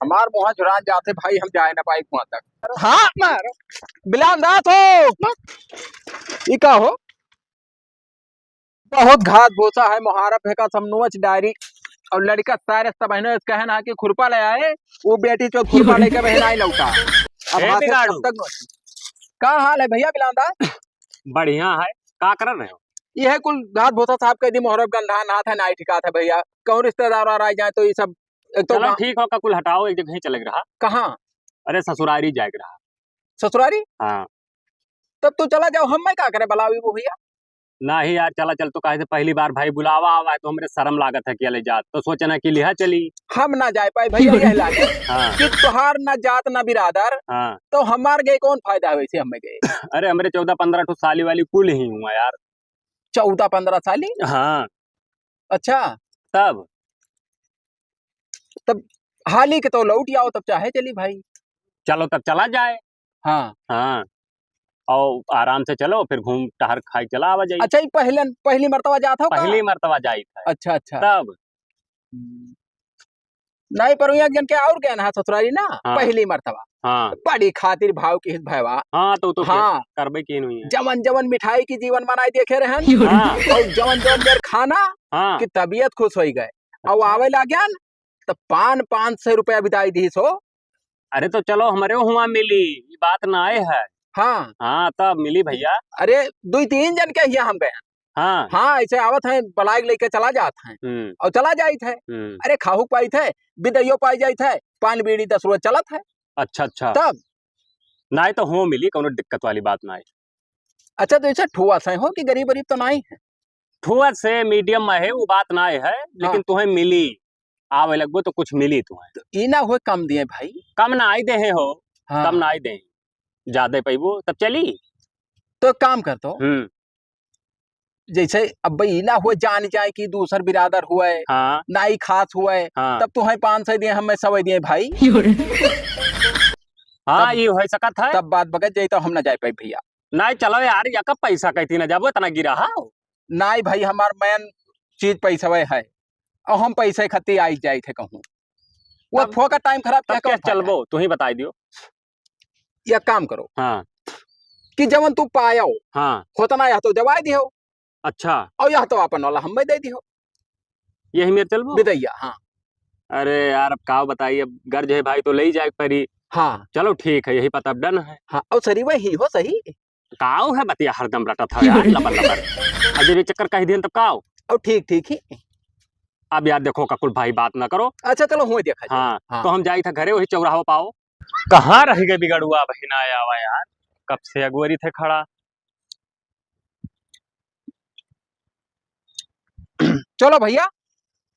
हमार मुहा झुरान जाते भाई, हम जाए ना पाई वहां तक। हाँ मार बिलान दात हो ई का हो, बहुत घात भूसा है मुहारब है का समनुच डायरी। और लड़का सारे सब बहनों कहे ना कि खुरपा ले आए, वो बेटी चो खुरपा लेके बहना ही लौटा। अब ए हाथ से बिगाड़ू, कब तक का हाल है भैया बिलान दात? बढ़िया है। का कर रहे हो? ये है कुल घात भूसा साहब के दी मुहरब गंधा नाथ है ना ठिकात है भैया। कौन रिश्तेदार आ जाए तो ये सब एक तो चलो ठीक हो, का कुल हटाओ, एक जगह ही चले रहा। कहाँ अरे ससुरारी जाए रहा। ससुरारी? हाँ। तब तो चला जाओ, हम मैं क्या करे बलावी वो भैया। नहीं यार, चला चल तो कहे थे पहली बार भाई बुलावा आवा है तो हमरे शर्म लागत है कि ले जात, तो सोचे ना कि लिहा चली। हम ना जाए पाए भैया यह लागे हाँ कि तुहार ना जात ना बिरादर, हाँ। तो हमार गए कौन फायदा है वैसे हमें गए। अरे हमरे 14-15 ठो साली वाली कुल ही हुआ यार। 14-15 साली? हाँ। अच्छा तब तब हाली के तो लौट आओ तब चाहे चली भाई। चलो तब चला जाए। हाँ हाँ, और आराम से चलो, फिर घूम टहर खाई चला आवा जाई। अच्छा, ये पहली मर्तबा जात हो का? पहली मर्तबा जाई था। अच्छा अच्छा। तब नहीं पर यहाँ जन के और गए ना ससुरारी ना, हाँ पहली मर्तबा हाँ बड़ी खातिर भाव की भैवा। हाँ, तो हाँ करबे की नहीं है। जवन जवन मिठाई की जीवन बनाई देखे रहन, हाँ और जवन जवन देर खाना हाँ। की तबीयत खुश हो गए। और आवे लाग्यान तो 500 रुपया बिताई दी सो। अरे तो चलो हमारे हुआ मिली, ये बात ना आए है। हाँ हाँ तब मिली भैया। अरे 2-3 जन के यहाँ हम गए। हाँ। हाँ ऐसे आवत है बलाग लेके चला जात है और चला जाइत है। अरे खाहू पाई थे, बिदैयो पाई जाइत है, पान बीड़ी 10 रोज चलत है। अच्छा अच्छा। तब ना तो हो मिली, कोनो दिक्कत वाली बात ना है। अच्छा तो ऐसे ठुआ से हो कि गरीब गरीब तो नहीं है? ठुआ से मीडियम में है, वो बात ना है, लेकिन हाँ। तुम्हें मिली आवे लगभग तो कुछ मिली तुम्हें। तो ई ना हो कम दिए भाई। कम ना आई दे हो। हाँ। कम ना आई दे, ज्यादा पैबो तब चली। तो काम कर तो जैसे अब भाई ना हो जान जाए कि दूसर बिरादर हुए हाँ नाई खास हुए, हाँ तब तुम्हें 500 दिए हमें 100 दिए भाई। हाँ, ये हो सकत है। तब बात बगत जाई तो हम ना जाए पाए भैया। नहीं चलो यार, या कब पैसा कहती ना जाबो इतना गिरा। हाँ नाई भाई हमार मेन चीज पैसा है, और हम पैसे खत्ती आई जाए थे कहूँ वो फो का टाइम खराब तब क्या चलबो, तू ही बताई दियो। या काम करो हाँ कि जवन तू पायो हाँ। होतना या तो जवाई दियो, अच्छा, और यह तो अपन वाला हमें दे दियो यही मेरे चलबो बिदैया। हाँ अरे यार अब का बताइए, अब गर्ज है भाई तो ले जाए परी। हाँ चलो ठीक है, यही पता अब डन है। हाँ और सरी वही हो सही। काऊ है बतिया हरदम रटा था यार लबर लबर। अजय चक्कर कह दिए तब काऊ। और ठीक ठीक ही। अब यार देखो ककुल भाई बात ना करो। अच्छा चलो हुए देखा जाए। हाँ, हाँ। तो हम जाई था घरे, वही चौराहा पाओ। कहाँ रह गए बिगड़ुआ बहिना आया हुआ यार, कब से अगुवरी थे खड़ा। चलो भैया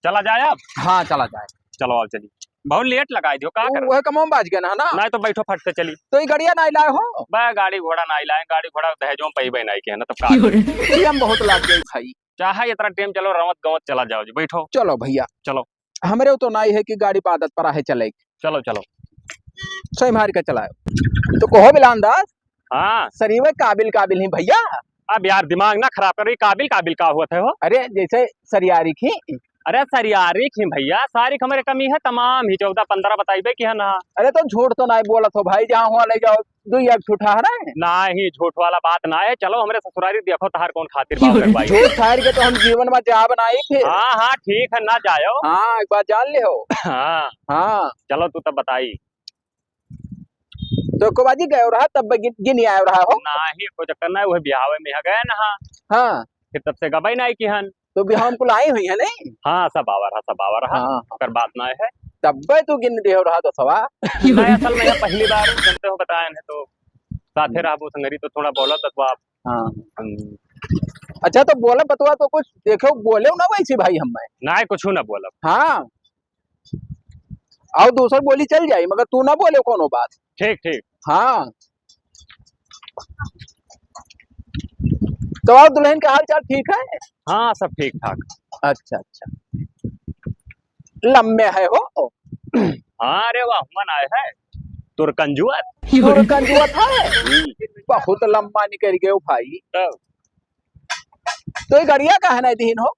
चला जाए अब। हाँ चला जाए। चलो अब चलिए, बहुत लेट लगाए दियो का कर। वह कमों बाज गया ना। नहीं तो बैठो फट से चली। तो ये गड़िया नहीं लाए हो? बा गाड़ी घोड़ा नहीं लाए, गाड़ी घोड़ा दहेजों पे नहीं के है ना, तब का ये हम बहुत लाग गए भाई। चाहे इतना टाइम चलो रवत गवत चला जाओ जी, बैठो। चलो भैया चलो हमारे तो नहीं है कि गाड़ी पर आदत पर है चले। चलो चलो। सही मार के चलाओ तो कहो बिलानदास हाँ शरीर काबिल काबिल ही भैया। अब यार दिमाग ना खराब करो, काबिल काबिल का हुआ थे हो। अरे जैसे सरियारी की। अरे सरियारी की भैया, सारी हमारे कमी है तमाम ही, 14-15 बताइबे की है ना। अरे तो झूठ तो नहीं बोलत हो भाई, जहाँ हुआ ले जाओ 2 एक ठूठा है ना। ना ही झूठ वाला बात ना है, चलो हमारे ससुरारी देखो तहार कौन खातिर बात करवाई। झूठ ठहर के तो हम जीवन में जा बनाई थे। हाँ हाँ ठीक है, ना जायो। हाँ एक बात जान ले हो। हाँ हाँ चलो तू तब बताई। तो कोबाजी गए रहा तब गिन आया रहा हो। ना ही कोई चक्कर ना, वह ब्याह में गए ना। हाँ फिर तब से गबाई नहीं की हन। तो भी हम लाई हुई है नहीं। हाँ सब आवा रहा, सब आवा रहा। हाँ कर बात ना है। तब तू गिन दे रहा तो सवा। नहीं असल में यह पहली बार जानते हो बताया है, तो साथे रहा वो संगरी तो थोड़ा बोला तो आप। हाँ अच्छा तो बोले बतवा तो कुछ देखो बोले ना वैसे भाई हम ना कुछ ना बोला। हाँ और दूसर बोली चल जाए मगर तू ना बोले कोनो बात। ठीक ठीक। हाँ तो और दुल्हन का हाल चाल ठीक है? हाँ सब ठीक ठाक। अच्छा अच्छा लम्बे है हो। हाँ अरे वाह मन आए है तुरकंजुअत। तुरकंजुअत है बहुत लंबा निकल गए भाई। तो ये गड़िया का है ना दीन हो।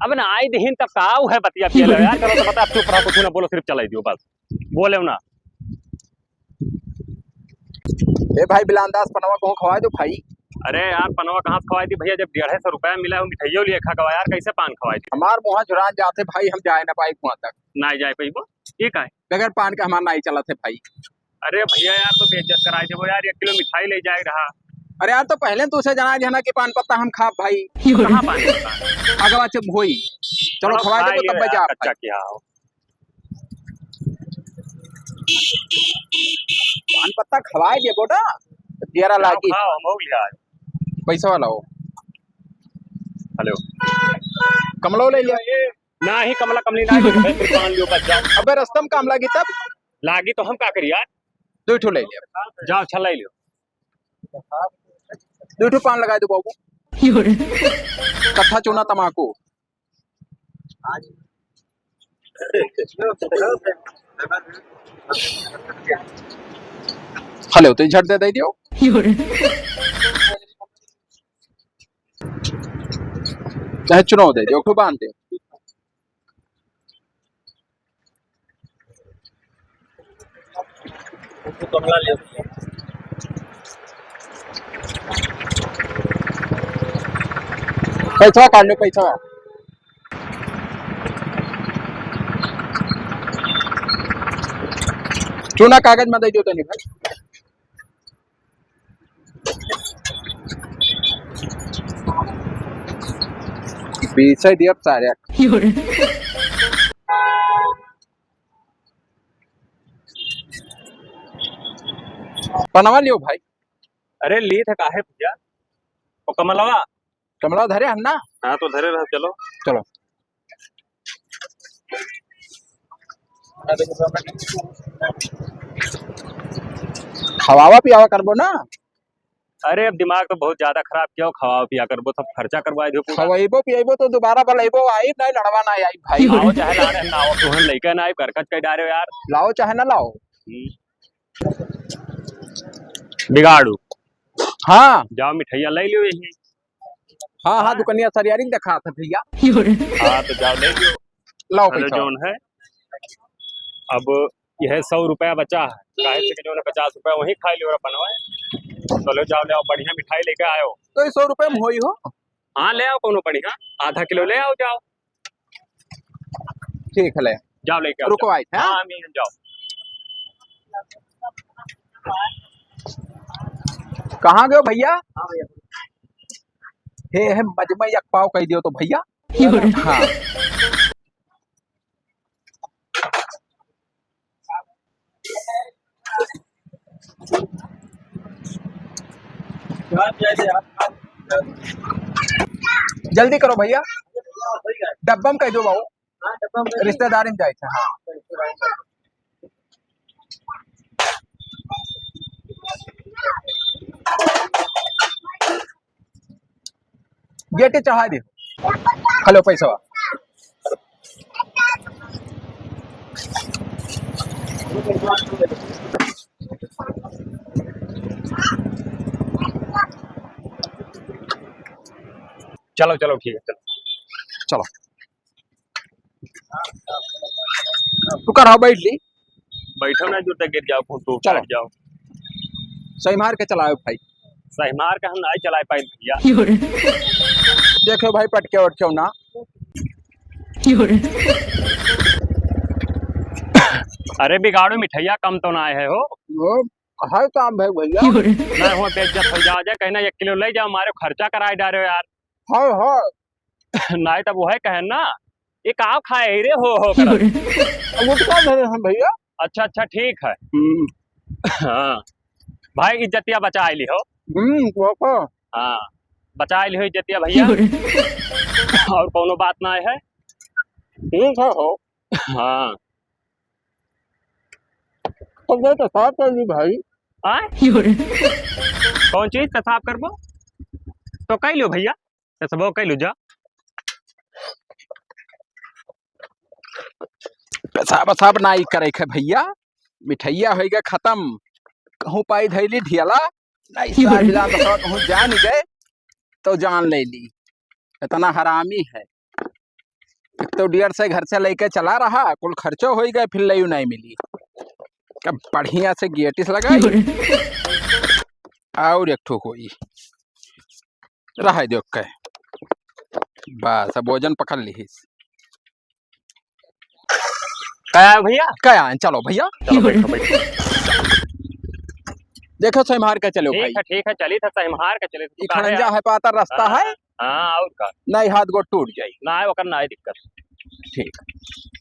अब ना आई दीन तब काऊ है बतिया पिया यार। चलो तो बता, चुप रहा, कुछ ना बोलो, सिर्फ चलाई दियो बस। बोले ना। ए भाई बिलांदास पनवा को खवा दो भाई। अरे यार पनवा कहाँ से खवाई थी भैया, जब 150 रुपया मिला मिठाइयों लिए खा गवा यार, कैसे पान खवाई थी। हमार मुहा झुरान जाते भाई, हम जाए ना पाए वहां तक। ना जाए पाई वो ठीक है, बगैर पान के हमार नहीं चला थे भाई। अरे भैया यार तो बेइज्जत कराई थे वो यार, 1 किलो मिठाई ले जाए रहा। अरे यार तो पहले तो उसे जना देना कि पान पत्ता हम खा भाई। कहाँ पानी पता? अगवा से होई चलो खवा दे तब बजा कच्चा किया हो। पान पत्ता खवाए दे बोटा जरा लागी। खाओ हम हो गया पैसा वाला हो। हेलो कमलो ले लिया ना ही कमला कमली लागी तो फिर पान लियो बच जाओ। अबे रस्तम काम लगी तब लागी तो हम का करी यार। 2 ठो ले लिया, जाओ छला लियो। 2 ठो पान लगा दो बाबू। कट्ठा चूना तमाकू। हेलो तो झट दे दियो। चाहे चुनाव दे दियो, खूब बांध दे। कमला लियो पैसा काट लो पैसा। चूना कागज में दे दियो तो नहीं भाई। पीछे दिया सारे पनवा लियो भाई। अरे ली थे काहे भैया ओ कमलवा। कमला धरे हन्ना। हाँ तो धरे रहो, चलो चलो खवावा पियावा करबो ना। अरे अब दिमाग तो बहुत ज्यादा खराब किया, खवाओ पिया करबो सब खर्चा करवाए दो पूरा। खवाइबो पियाइबो तो दोबारा बलाइबो आई नहीं लड़वा ना आई भाई। आओ चाहे लाड़े ना आओ तुहन लइका ना आई करकट के डारे हो यार। लाओ चाहे ना लाओ। बिगाड़ू हाँ जाओ मिठाइया ले लियो यही। हाँ हाँ दुकनिया सरियारी दिखा था भैया। हाँ तो जाओ ले लियो। लाओ अरे पैसा। जोन है अब यह 100 रुपया बचा है, काहे से कि जो 50 रुपया वही खा लियो बनवा। तो ले जाओ ले आओ बढ़िया मिठाई लेके आयो। तो 100 रुपए में होई हो। हाँ ले आओ कोनो बढ़िया, आधा किलो ले आओ जाओ। ठीक है ले जाओ लेके आओ। रुको आई थे। हाँ अमीन जाओ। कहाँ गए भैया? हे मजमा एक पाव कह दियो तो भैया। हाँ जल्दी करो भैया, डब्बा में कह दो बाबू, रिश्तेदारी में जाए थे। हाँ गेटे चढ़ा दे। हेलो पैसा चलो चलो ठीक है चलो। चलो तू कर बैठ ली। बैठो ना जूते गिर जाओ तो चलो। जाओ। सही मार के चलाओ भाई। सही मार के हम नहीं चला पाए भैया। देखो भाई पटके वटके ना। अरे बिगाड़ो मिठाइया कम तो ना आए है हो। वो हर काम भाई भैया। मैं हुआ बेइज्जत हो जाओ जाए कहना 1 किलो ले जाओ, मारे खर्चा कराए डारे हो यार। हाँ हाँ नहीं तब वो है कहन ना ये का खाए रे हो कर। वो तो काम है हम भैया। अच्छा अच्छा ठीक है। हाँ भाई इज्जतिया बचा ली हो। वो हाँ बचा ली हो इज्जतिया भैया। और कोनो बात ना है। ठीक है हो। हाँ तो साफ कर दी भाई। आए कौन चीज का साफ करबो तो कह लो भैया, सब कह लो जा। पेशाब साब ना करे है भैया। मिठाइया हो गया खत्म। कहूँ पाई धैली ढियाला नहीं कहूँ जान गए तो जान ले ली। इतना हरामी है। एक तो डियर से घर से लेके चला रहा, कुल खर्चो हो गए फिर लयू नहीं मिली। अब बढ़िया से गेटिस लगाई और एक ठो होई रहा दो के बस अब वजन पकड़ लीस क्या है भैया? क्या आए चलो भैया चलो बैठो बैठो। देखो सही मार के चलो भाई ठीक है चली था सही मार के चले ई खड़ंजा है पाता रास्ता है हाँ और का नहीं हाथ गोड़ टूट जाई ना है ओकर ना है दिक्कत। ठीक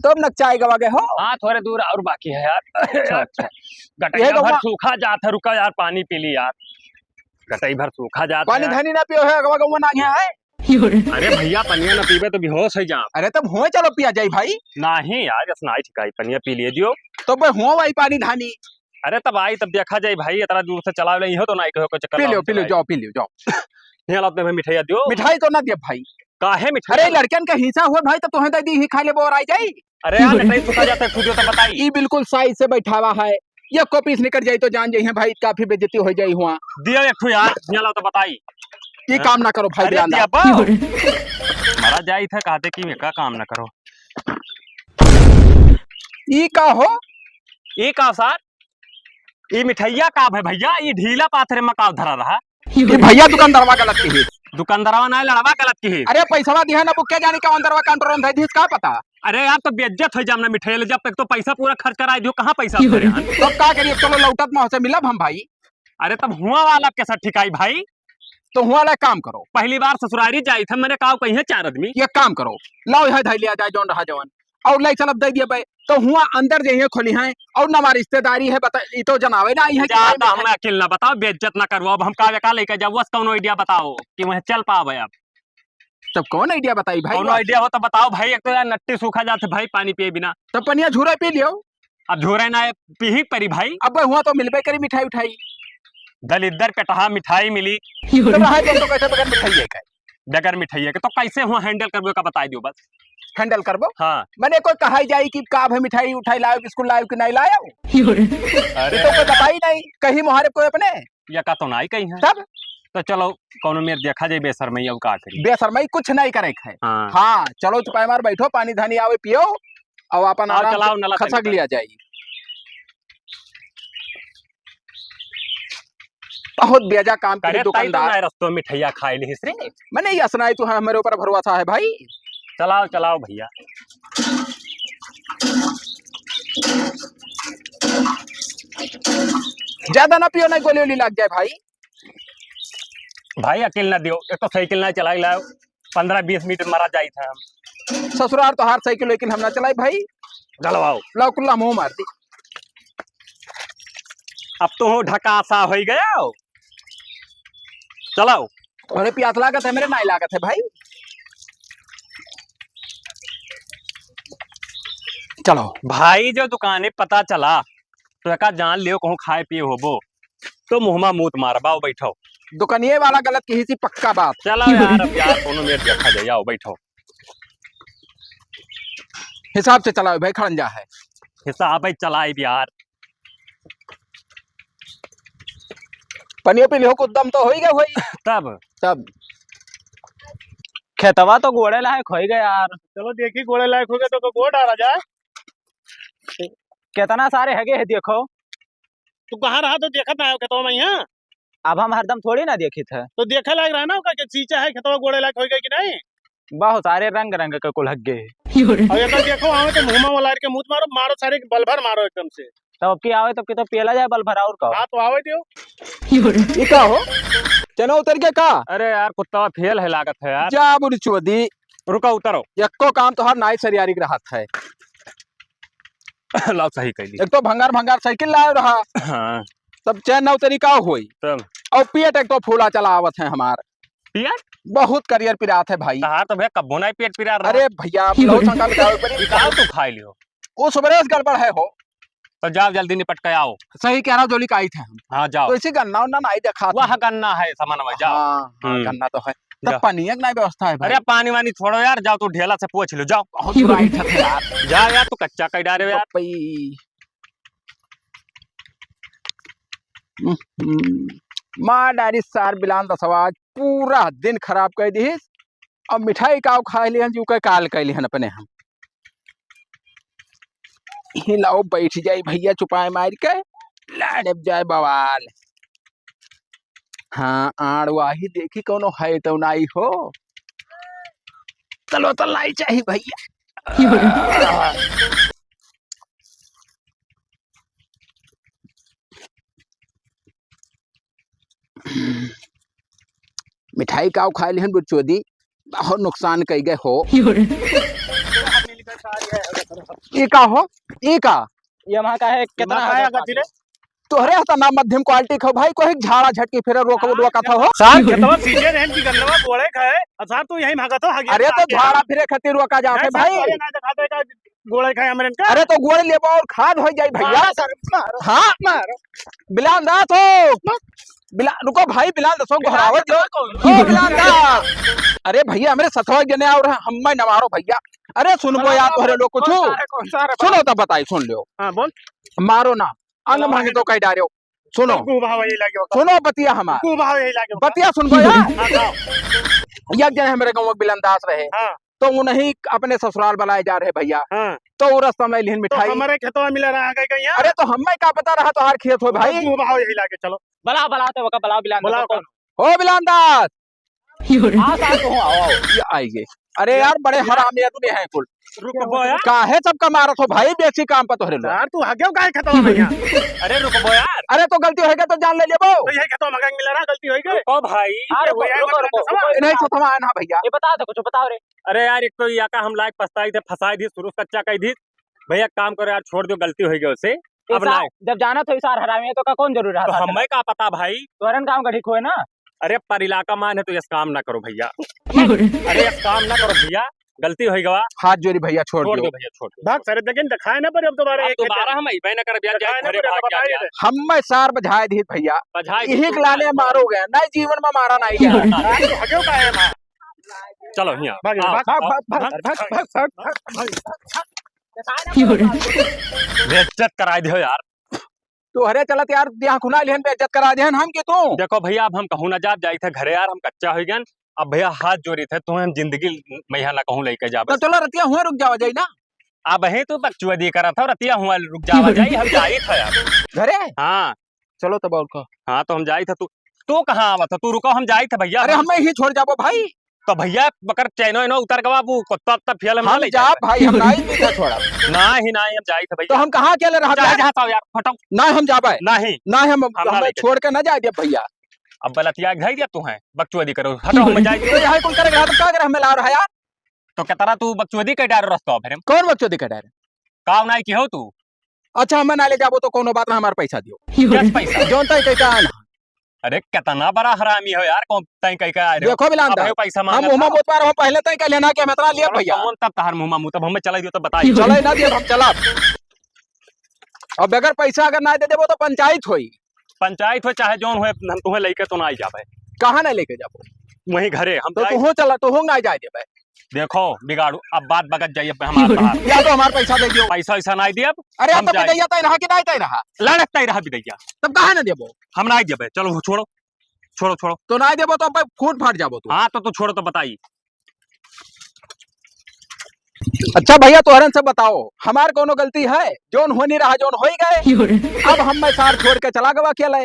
तुम न चाय गवा गए हो हाँ थोड़े दूर और बाकी है यार। अच्छा अच्छा गटैया भर सूखा जात है रुका यार पानी पी ली यार गटई भर सूखा जात पानी धनी ना पियो है गवा गवा ना गया है अरे भैया पनिया न पीबे तो बेहोश हो जा। अरे तब हुए चलो पिया जाई भाई नहीं यार स्नाई ठिकाई पनिया पी लिए दियो तो मैं हुआ भाई पानी धानी अरे तब आई तब देखा जाए भाई इतना दूर से चला ले हो तो नहीं कहो चक्कर पी लो जाओ यहाँ लाते भाई मिठाइया दियो मिठाई तो ना दिया भाई काहे मिठाई अरे लड़कन का हिस्सा हुआ भाई तब तुम्हें दी ही खा ले बोर आई जाई अरे यार नहीं सुखा जाता है खुद तो बताई ई बिल्कुल साइज से बैठावा है ये को पीस निकल जाई तो जान जाई है भाई काफी बेइज्जती हो जाई हुआ दियो एक ठो यार यहाँ लाओ तो बताई ये काम ना करो भाई अरे ध्यान दिया बाओ मरा जाई था कहते कि मैं का काम ना करो ई का हो ये का सार ये मिठाइया का है भैया ये ढीला पाथरे में का धरा रहा ये भैया दुकानदारवा गलत की है दुकानदारवा ना लड़वा गलत की है अरे पैसा दिया ना बुक के जाने का अंदरवा कंट्रोल है दिस का पता अरे यार तो बेइज्जत हो जामना मिठाई ले जब तक तो पैसा पूरा खर्च करा दियो कहाँ पैसा भरे हन? तब का करिए चलो लौटत में से मिलब हम भाई अरे तब हुआ वाला कैसा ठिकाई भाई तो हुआ वाला काम करो पहली बार ससुरारी जाई था मैंने कहा कहीं है 4 आदमी ये काम करो लाओ यह धैलिया जाए जौन रहा जवान और लाई चलब दे दिया भाई तो हुआ अंदर जइए खोली हैं और ना हमारी रिश्तेदारी है बता ई तो जनावे ना आई है ज्यादा हमें अकेले ना बताओ बेइज्जत ना करवाओ अब हम का लेकर जाओ बस कौन आइडिया बताओ कि वह चल पावे अब तब कौन आइडिया बताई भाई कौन आइडिया हो तो बताओ भाई एक तो यार नट्टी सूखा जाते भाई पानी पिए बिना तब पनिया झूरा पी लियो अब झोरे ना पीही परी भाई अब हुआ तो मिलबे करी मिठाई उठाई दलिद्दर पेटहा मिठाई मिली तो रहा तो कैसे बगैर मिठाई है का बगैर मिठाई के तो कैसे हुआ हैंडल करबो का बता दियो बस हैंडल करबो हाँ मैंने कोई कहा जाई कि का है मिठाई उठाई लाओ बिस्कुट लाओ कि नहीं लाओ अरे तो कोई बताई नहीं कहीं मुहारे कोई अपने या का तो नहीं कहीं है तब तो चलो कौन मेरे देखा जाए बेशर्मई अब का करी बेशर्मई कुछ नहीं करे है हाँ हाँ चलो चुपाई मार बैठो पानी धानी आवे पियो और अपन आओ आराम चलाओ से नला खसक लिया जाई बहुत बेजा काम करे अरे ताई तो दुकानदार ना रस्तों मिठाइया खाई ली रे मैंने ये सुनाई तू है मेरे ऊपर भरोसा है भाई चलाओ चलाओ भैया ज्यादा ना पियो नहीं गोली वोली लग जाए भाई भाई अकेले ना दियो एक तो साइकिल ना चलाई लाओ 15-20 मीटर मारा जाई था हम ससुराल तो हार साइकिल लेकिन हम ना चलाई भाई गलवाओ ला कुल्ला मुंह मार दी अब तो हो ढकासा हो गया चलाओ थोड़े प्यास लागत है मेरे नहीं लागत है भाई चलो भाई जो दुकाने पता चला तो एक जान लियो कहूँ खाए पिए होबो तो मुहमा मूत मारबाओ बैठो दुकानिये वाला गलत की सी पक्का बात चलो यार अब यार कोनो मेरे देखा जाए आओ बैठो हिसाब से चलाओ भाई खड़ंजा है हिसाब भाई चलाई यार पनियो पे लियो को दम तो हो ही गया भाई तब खेतवा तो गोड़े लायक हो गए यार चलो देखी गोड़े लायक हो गए तो गोड़ डाला जाए कितना सारे हैगे है देखो तू कहाँ रहा तो देखा था खेतवा में यहाँ अब हम हरदम थोड़ी ना देखी थे तो देखा लग रहा है ना कि चीचा है खेतवा गोड़े लायक हो गए कि नहीं बहुत सारे रंग रंग के कुल हग्गे और एक देखो आवे तो मुंह में लार के मुंह मारो सारे बल भर मारो एकदम से तब अब की आवे तब की तो पेला जाए बल भरा और का हाँ तो आवे दियो ये का हो चलो उतर के का अरे यार कुत्ता फेल है लागत है यार जा बुरी चोदी रुका उतरो एको काम तो हर नाई सरियारी के रहत है लाओ सही कैली एक तो भंगार भंगार साइकिल लाए रहा हाँ तब चैन नौ तरीका होई तब और पियट एक तो फूला चला आवत है हमार पियट बहुत करियर पिरात है भाई हाँ तो भैया कब्बो नहीं पेट पिरा रहा अरे भैया बहुत शंका बितावे पड़ी निकाल तू खाई लियो वो सुबरेस गड़बड़ है हो तो जाओ जल्दी निपट के आओ सही कह रहा हूँ जोली का आई थे हम हाँ जाओ तो इसी गन्ना उन्ना नहीं देखा वह गन्ना है सामान में जाओ हाँ, हाँ, गन्ना तो है तब जाओ। पानी की नहीं व्यवस्था है भाई अरे पानी वानी छोड़ो यार जाओ तू ढेला से पोछ लो जाओ बहुत बुरा ही ठक है यार जा यार तू कच्चा कई डारे यार पप्पी। माँ डायरी सार बिलान दसवाज पूरा दिन खराब कर दी अब मिठाई का खा लिहन जी के काल कैली हन अपने हम हिलाओ बैठ जाए भैया चुपाए मार के लड़ जाए बवाल। हाँ आड़ वाही देखी कोनो है तो नाई हो। चलो तो लाई चाहिए भैया। मिठाई काव खा लिहन बुचोदी बहुत नुकसान कई गए हो। ये का हो ये का यहाँ का है कितना है अगर तोहरे हता ना मध्यम क्वालिटी खो भाई कोई झाड़ा झटके फिर रोका था हो। सार खेतवा सीजे रहन की गन्नवा बोले खाए असार तू यही भागत हो हगे। अरे तो झाड़ा फिरे खातिर रोका जाते भाई। ना दिखा दे का गोले खाए हमरे का। अरे तो गोड़ लेबो और खाद हो जाए भैया। हाँ बिलाल दास हो रुको भाई बिलाल दसो घोरावत हो बिलाल दास। अरे भैया मेरे ससुर जने और हम न मारो भैया। अरे सुनबो यार तोहरे लोग कुछ सुनो तो बताई सुन लियो। हां बोल मारो ना अंग भांगे तो कह डारियो। सुनो को भाव यही लागे सुनो बतिया हमार को भाव यही लागे बतिया सुनबो यार। हां एक जने हमारे गांव में बिलंदास रहे हां तो वो नहीं अपने ससुराल बुलाए जा रहे भैया। हां तो वो रास्ता में लिहन मिठाई। हमारे खेतवा मिला रहा है कहीं। अरे तो हमें क्या पता रहा तो हर खेत हो भाई। को भाव यही लागे चलो बला बला तो वका बला बिलान बुलाओ ओ बिलंदास आ सा तो हो आओ ये आइए। अरे यार बड़े हरामी आदमी हैं कुल। रुक बोया काहे सबका मारत हो भाई बेसी काम पर तोहरे लोग। यार तू हगे काहे खेतवा में यहां। अरे रुक बो यार अरे तो गलती होएगा तो जान ले लेबो। तो यही खेतवा में मिला रहा गलती होई गई ओ भाई। नहीं सतवा है ना भैया। ये बता दो कुछ बताओ रे। अरे यार एक तो या का हम लायक पछताई थे फसाई थी शुरू कच्चा कही थी भैया काम करो यार छोड़ दो गलती हो गई उससे। अब ना जब जाना तो सार हरामी है तो का कौन जरूर रहा तो हमें का पता भाई। तोरन काम का ठीक होए ना। अरे पर इलाका मान है तो यस काम ना करो भैया। अरे यस काम ना करो भैया गलती हो गवा। हाथ जोड़ी भैया छोड़ दो दो भैया छोड़ दो। भाग सारे देखें दिखाए ना पर अब दोबारा हम ही ना कर बियान जाए घरे भाग गया। हम में सार बजाए दी भैया यही लाने मारो गए नहीं जीवन में मारा नहीं गया। हगे काहे मां चलो हिया भाग बेइज्जत कराई दियो यार। तोहरे चलत यार यहाँ खुना लिहन पे इज्जत करा देहन हम के तू। देखो भैया अब हम कहूँ ना जाब जाई थे घरे यार हम कच्चा हो गए। अब भैया हाथ जोड़ी थे तो हम जिंदगी मैया ना कहूँ लेके जाब। तो चलो रतिया हुआ रुक जावा जाई ना। अब है तो बकचुदी करा था रतिया हुआ रुक जावा जाई हम जाई था यार घरे। हाँ चलो तब और को। हाँ तो हम जाई था तू कहाँ आवा था तू रुको हम जाई थे भैया। अरे हमें ही छोड़ जाबो भाई। तो भैया बकर चैनो इनो उतर गवा वो कुत्ता तब फियल हम जा भाई हम नहीं पीछा छोड़ा। नहीं हम जाई थे भैया। तो हम कहाँ अकेले रह जाता यार फटो ना हम जाबे नहीं ना हम छोड़ के ना जाए दे भैया। अब बलतिया घाई दिया तू है बकचुदी करो हटो हम जाई। तो यहाँ कौन करेगा तो क्या करे हमें ला रहा यार। तो क्या तरह तू बकचुदी के डार रास्ता फिर कौन बच्चों दिखा रहा है। काम नहीं की हो तू। अच्छा हमें ना ले जाबो तो कोनो बात ना हमारे पैसा दियो। कैसे पैसा जोन तय कहता है ना। अरे कितना बड़ा हरामी हो यार कौन तय कह के आ रहे हो। देखो बिलांदा अब पैसा हम मांगा मुंह में पार हो पहले तय कह लेना कि हम इतना लिया भैया। कौन तब तहर मुंह मुंह तब हमें चला दियो तो बताइए। चले ना दिए हम चला। अब बगैर पैसा अगर ना दे देबो तो पंचायत होई। पंचायत हो चाहे जोन हो हम तुम्हें लेके तो ना आई जाबे। कहाँ ना लेके जाबो वहीं घरे हम तो तू हो चला तो हो ना जाए देबे। देखो बिगाड़ू अब बात बगत जाइए हमारे बाहर या तो हमारा पैसा दे दियो। पैसा ऐसा नहीं दिया। अरे हम अब तो जाए। दैया तय रहा कि नहीं तय रहा लड़कता ही रहा बिदैया तब कहाँ ना देबो। हम नहीं देबे चलो छोड़ो छोड़ो छोड़ो। तो ना देबो तो अब फूट फाट जाबो तू। हाँ तो तू छोड़ो तो बताइए। अच्छा भैया तोहरन से बताओ हमार कोनो गलती है जोन हो नहीं रहा जोन हो ही गए। अब हम मैं सार छोड़ के चला गवा अकेले